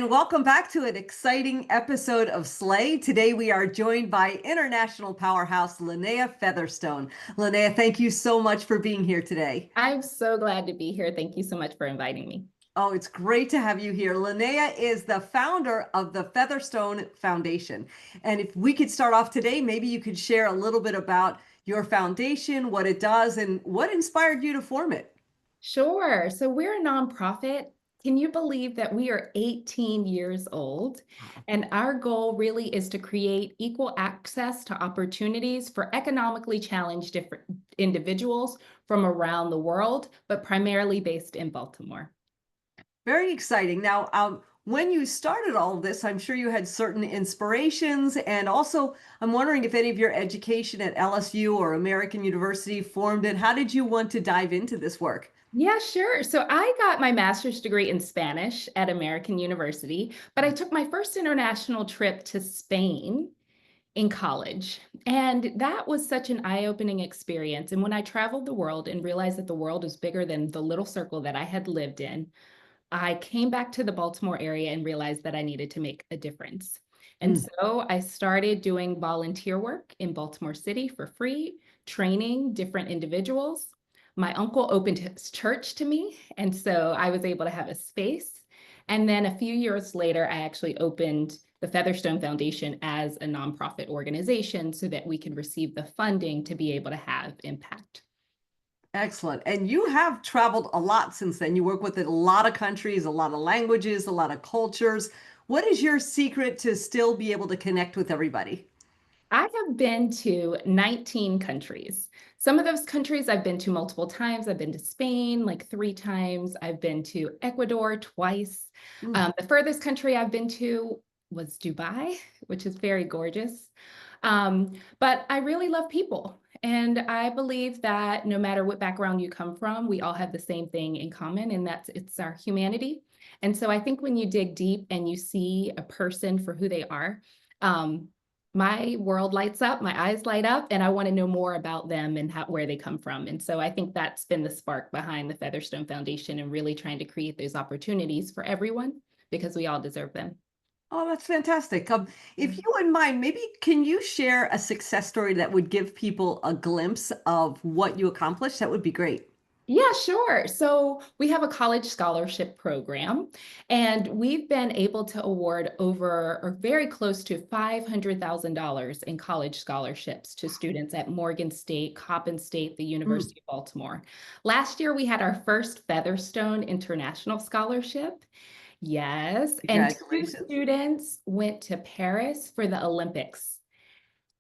and welcome back to an exciting episode of SLAE. Today we are joined by international powerhouse Lanaea Featherstone. Lanaea, thank you so much for being here today. I'm so glad to be here. Thank you so much for inviting me. Oh, it's great to have you here. Lanaea is the founder of the Featherstone Foundation. And if we could start off today, maybe you could share a little bit about your foundation, what it does, and what inspired you to form it. Sure. So we're a nonprofit. Can you believe that we are 18 years old? And our goal really is to create equal access to opportunities for economically challenged different individuals from around the world, but primarily based in Baltimore. Very exciting. Now, when you started all of this, I'm sure you had certain inspirations. And also, I'm wondering if any of your education at LSU or American University formed it. How did you want to dive into this work? Yeah, sure. So I got my master's degree in Spanish at American University, but I took my first international trip to Spain in college. And that was such an eye-opening experience. And when I traveled the world and realized that the world is bigger than the little circle that I had lived in, I came back to the Baltimore area and realized that I needed to make a difference. And Mm. so I started doing volunteer work in Baltimore City for free, training different individuals. My uncle opened his church to me, and so I was able to have a space. And then a few years later, I actually opened the Featherstone Foundation as a nonprofit organization so that we could receive the funding to be able to have impact. Excellent. And you have traveled a lot since then. You work with a lot of countries, a lot of languages, a lot of cultures. What is your secret to still be able to connect with everybody? I have been to 19 countries. Some of those countries I've been to multiple times. I've been to Spain like 3 times. I've been to Ecuador twice. Mm. The furthest country I've been to was Dubai, which is very gorgeous. But I really love people. And I believe that no matter what background you come from, we all have the same thing in common, and that's it's our humanity. And so I think when you dig deep and you see a person for who they are, um, my world lights up, my eyes light up, and I want to know more about them and where they come from. And so I think that's been the spark behind the Featherstone Foundation and really trying to create those opportunities for everyone because we all deserve them. Oh, that's fantastic. If you wouldn't mind, maybe can you share a success story that would give people a glimpse of what you accomplished? That would be great. Yeah, sure. So we have a college scholarship program, and we've been able to award over or very close to $500,000 in college scholarships to students at Morgan State, Coppin State, the Mm. University of Baltimore. Last year, we had our first Featherstone International Scholarship. Yes, and two Congratulations. students went to Paris for the Olympics.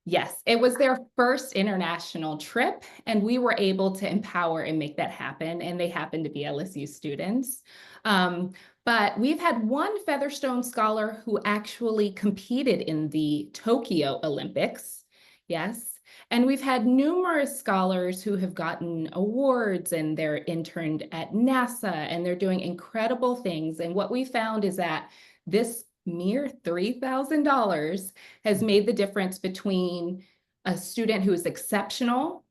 Yes, it was their first international trip, and we were able to empower and make that happen. And they happened to be LSU students. Um, but we've had one Featherstone scholar who actually competed in the Tokyo Olympics. Yes. And we've had numerous scholars who have gotten awards and they're interned at NASA and they're doing incredible things. And what we found is that this mere $3,000 has made the difference between a student who is exceptional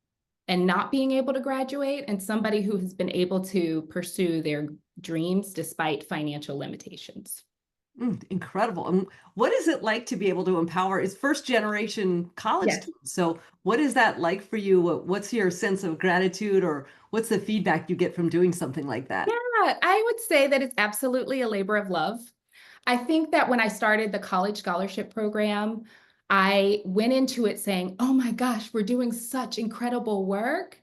and not being able to graduate and somebody who has been able to pursue their dreams despite financial limitations. Incredible. And what is it like to be able to empower? It's first generation college Yes. students. So what is that like for you? What's your sense of gratitude or what's the feedback you get from doing something like that? Yeah, I would say that it's absolutely a labor of love. I think that when I started the college scholarship program, I went into it saying, oh my gosh, we're doing such incredible work.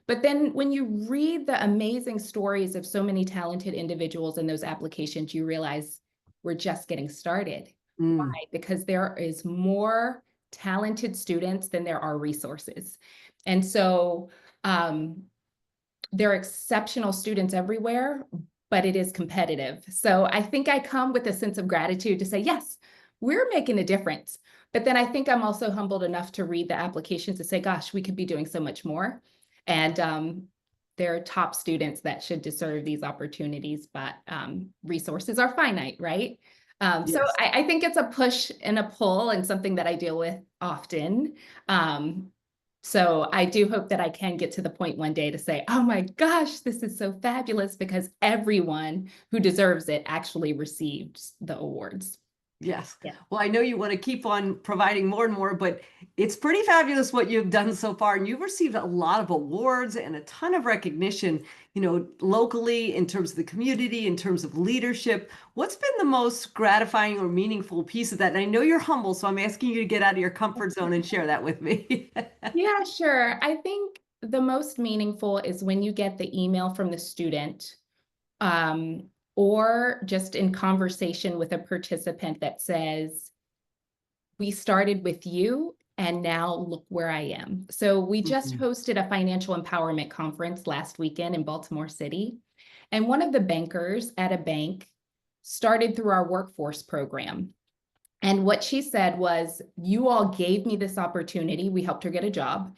But then when you read the amazing stories of so many talented individuals in those applications, you realize we're just getting started. Why? Mm. Because there is more talented students than there are resources. And so um, there are exceptional students everywhere, but it is competitive. So I think I come with a sense of gratitude to say, yes, we're making a difference. But then I think I'm also humbled enough to read the applications to say, gosh, we could be doing so much more. And there are top students that should deserve these opportunities, but resources are finite, right? So Yes. I think it's a push and a pull and something that I deal with often. So I do hope that I can get to the point one day to say, oh my gosh, this is so fabulous, because everyone who deserves it actually received the awards. Yes. Yeah. Well, I know you want to keep on providing more and more, but it's pretty fabulous what you've done so far. And you've received a lot of awards and a ton of recognition, locally in terms of the community, in terms of leadership. What's been the most gratifying or meaningful piece of that? And I know you're humble, so I'm asking you to get out of your comfort zone and share that with me. Yeah, sure. I think the most meaningful is when you get the email from the student, um, or just in conversation with a participant that says, we started with you and now look where I am. So we just Mhm. hosted a financial empowerment conference last weekend in Baltimore City. And one of the bankers at a bank started through our workforce program. And what she said was, you all gave me this opportunity. We helped her get a job.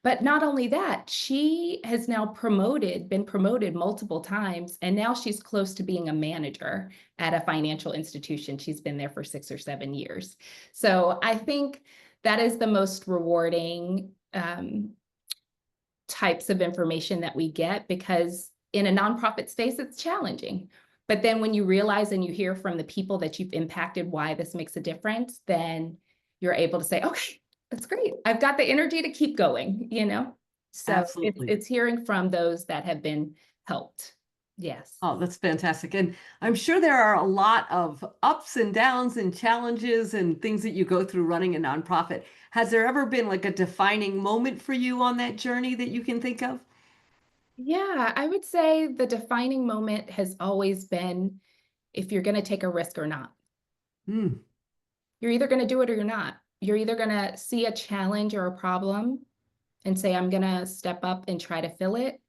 But not only that, she has now been promoted multiple times, and now she's close to being a manager at a financial institution. She's been there for 6 or 7 years. So I think that is the most rewarding types of information that we get, because in a nonprofit space, it's challenging. But then when you realize and you hear from the people that you've impacted why this makes a difference, then you're able to say, okay, that's great. I've got the energy to keep going. So it's Absolutely. it's hearing from those that have been helped. Yes. Oh, that's fantastic. And I'm sure there are a lot of ups and downs and challenges and things that you go through running a nonprofit. Has there ever been like a defining moment for you on that journey that you can think of? Yeah, I would say the defining moment has always been if you're going to take a risk or not. Hmm. You're either going to do it or you're not. You're either going to see a challenge or a problem and say, I'm going to step up and try to fill it,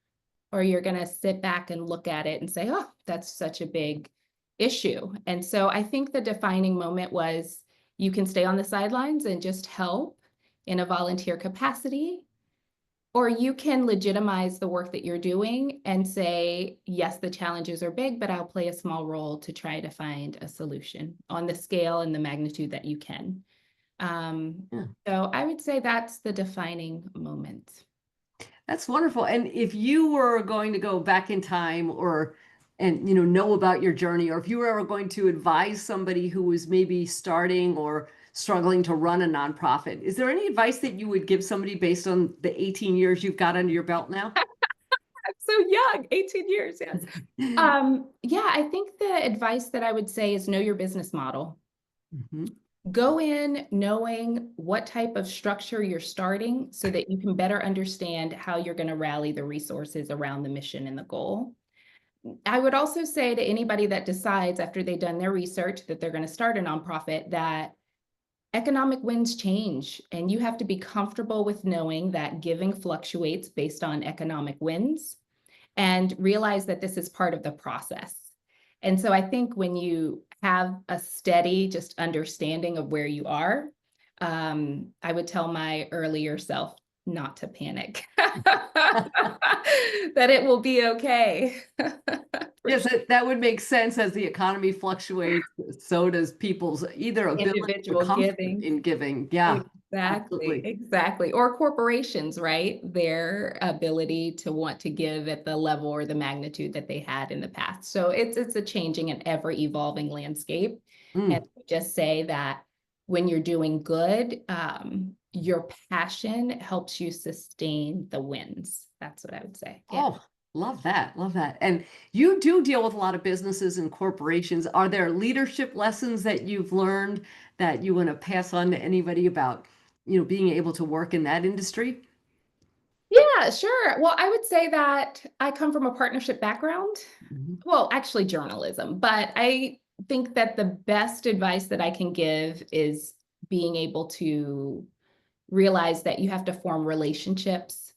or you're going to sit back and look at it and say, oh, that's such a big issue. And so I think the defining moment was, you can stay on the sidelines and just help in a volunteer capacity, or you can legitimize the work that you're doing and say, yes, the challenges are big, but I'll play a small role to try to find a solution on the scale and the magnitude that you can. Um, Yeah. so I would say that's the defining moment. That's wonderful. And if you were going to go back in time or and know about your journey, or if you were ever going to advise somebody who was maybe starting or struggling to run a nonprofit, is there any advice that you would give somebody based on the 18 years you've got under your belt now? I'm so young, 18 years, yes. Yeah, I think the advice that I would say is know your business model. Mhm. Go in knowing what type of structure you're starting so that you can better understand how you're going to rally the resources around the mission and the goal. I would also say to anybody that decides after they've done their research that they're going to start a nonprofit, that economic winds change, and you have to be comfortable with knowing that giving fluctuates based on economic winds, and realize that this is part of the process. And so I think when you have a steady just understanding of where you are, I would tell my earlier self not to panic, that it will be okay. For Yes, sure. that would make sense as the economy fluctuates. So does people's either ability or Individual comfort giving. in giving. Yeah, Exactly, absolutely. exactly. Or corporations, right? Their ability to want to give at the level or the magnitude that they had in the past. So it's a changing and ever evolving landscape. And Mm. just say that when you're doing good, your passion helps you sustain the wins. That's what I would say. Yeah. Oh, love that. Love that. And you do deal with a lot of businesses and corporations. Are there leadership lessons that you've learned that you want to pass on to anybody about, being able to work in that industry? Yeah, sure. Well, I would say that I come from a partnership background. Mhm. Well, actually journalism, but I think that the best advice that I can give is being able to realize that you have to form relationships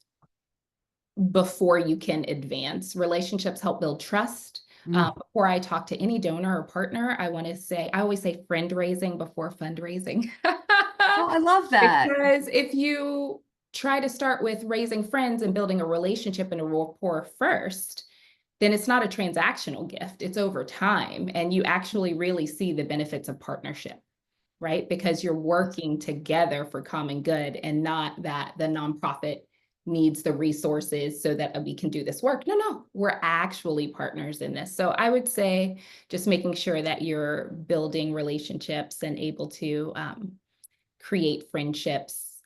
before you can advance. Relationships help build trust. Mm. Before I talk to any donor or partner, I always say friend raising before fundraising. Oh, I love that. Because if you try to start with raising friends and building a relationship and a rapport first, then it's not a transactional gift. It's over time, and you actually really see the benefits of partnership. right? Because you're working together for common good, and not that the nonprofit needs the resources so that we can do this work. No, we're actually partners in this. So I would say just making sure that you're building relationships and able to create friendships,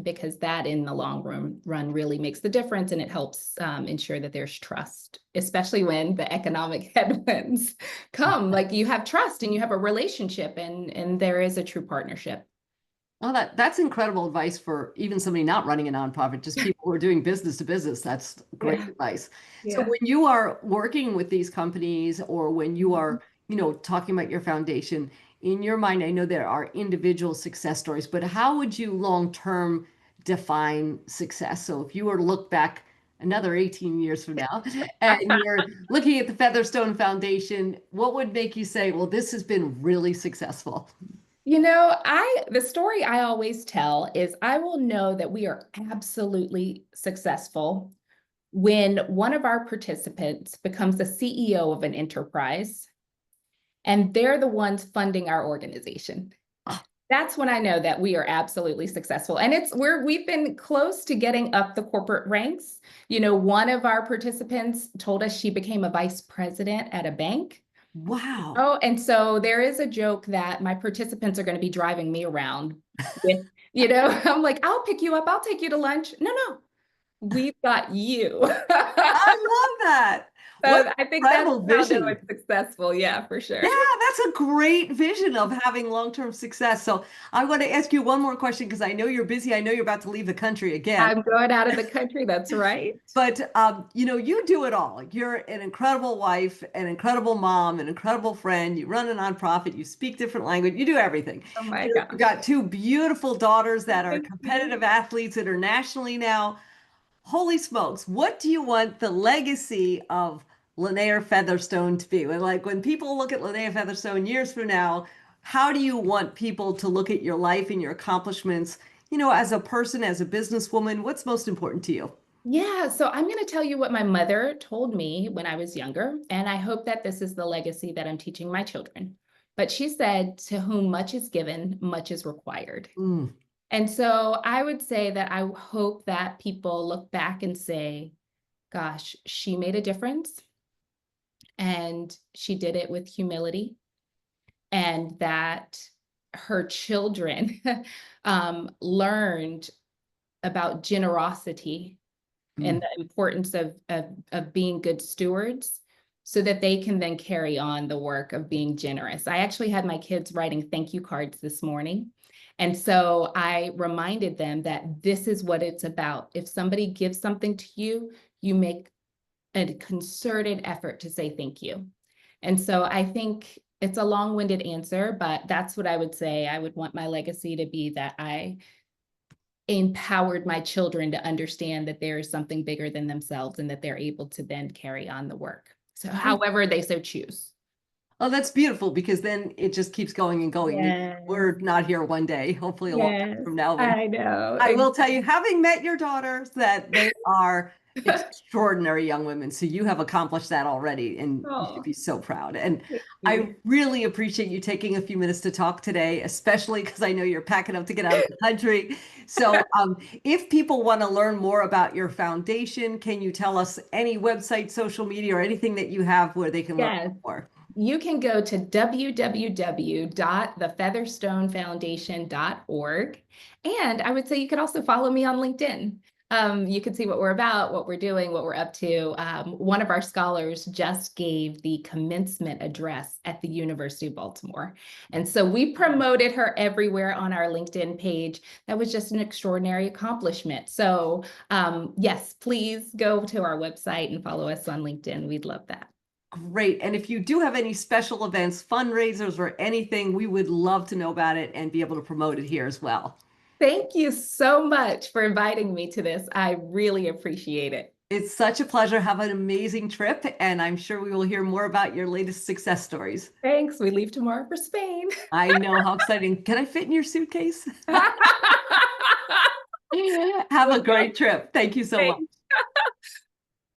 because that in the long run really makes the difference, and it helps ensure that there's trust, especially when the economic headwinds come. Like, you have trust and you have a relationship, and there is a true partnership. Well, that's incredible advice for even somebody not running a nonprofit, just people who are doing business to business. That's great Yeah, advice. So yeah. when you are working with these companies, or when you are, talking about your foundation, in your mind, I know there are individual success stories, but how would you long term define success? So if you were to look back another 18 years from now and you're looking at the Featherstone Foundation, what would make you say, well, this has been really successful? The story I always tell is I will know that we are absolutely successful when one of our participants becomes the CEO of an enterprise, and they're the ones funding our organization. That's when I know that we are absolutely successful. And we've been close to getting up the corporate ranks. One of our participants told us she became a vice president at a bank. Wow. Oh, and so there is a joke that my participants are going to be driving me around with, I'm like, I'll pick you up, I'll take you to lunch. No, we've got you. I love that. What So I think that's incredible how they're vision. successful. Yeah, for Yeah, sure. that's a great vision of having long-term success. So I want to ask you one more question because I know you're busy. I know you're about to leave the country again. I'm going out of the country. That's right. But you do it all. You're an incredible wife, an incredible mom, an incredible friend. You run a nonprofit, you speak different language, you do everything. Oh my You've gosh. got two beautiful daughters that are Thank you. competitive athletes internationally now. Holy smokes, what do you want the legacy of Lanaea Featherstone to be? Like when people look at Lanaea Featherstone years from now, how do you want people to look at your life and your accomplishments, as a person, as a businesswoman? What's most important to you? Yeah, so I'm going to tell you what my mother told me when I was younger, and I hope that this is the legacy that I'm teaching my children. But she said, "To whom much is given, much is required." Mm, And so I would say that I hope that people look back and say, gosh, she made a difference, and she did it with humility, and that her children learned about generosity and mm. the importance of being good stewards, so that they can then carry on the work of being generous. I actually had my kids writing thank you cards this morning. And so I reminded them that this is what it's about. If somebody gives something to you, you make a concerted effort to say thank you. And so I think it's a long-winded answer, but that's what I would say. I would want my legacy to be that I empowered my children to understand that there is something bigger than themselves, and that they're able to then carry on the work. So however they so choose. Oh, that's beautiful because then it just keeps going and going. Yes, We're not here one day, hopefully a long time yes, from now, but I know. I will tell you, having met your daughters, that they are extraordinary young women. So you have accomplished that already, and you should Oh, be so proud. And thank I you. really appreciate you taking a few minutes to talk today, especially because I know you're packing up to get out of the country. So, if people want to learn more about your foundation, can you tell us any website, social media, or anything that you have where they can learn Yes. more? You can go to www.thefeatherstonefoundation.org. And I would say you could also follow me on LinkedIn. You can see what we're about, what we're doing, what we're up to. One of our scholars just gave the commencement address at the University of Baltimore. And so we promoted her everywhere on our LinkedIn page. That was just an extraordinary accomplishment. So yes, please go to our website and follow us on LinkedIn. We'd love that. Great. And if you do have any special events, fundraisers, or anything, we would love to know about it and be able to promote it here as well. Thank you so much for inviting me to this. I really appreciate it. It's such a pleasure. Have an amazing trip, and I'm sure we will hear more about your latest success stories. Thanks. We leave tomorrow for Spain. I know, how exciting. Can I fit in your suitcase? Have a Would love great trip. Thank you so much. Thank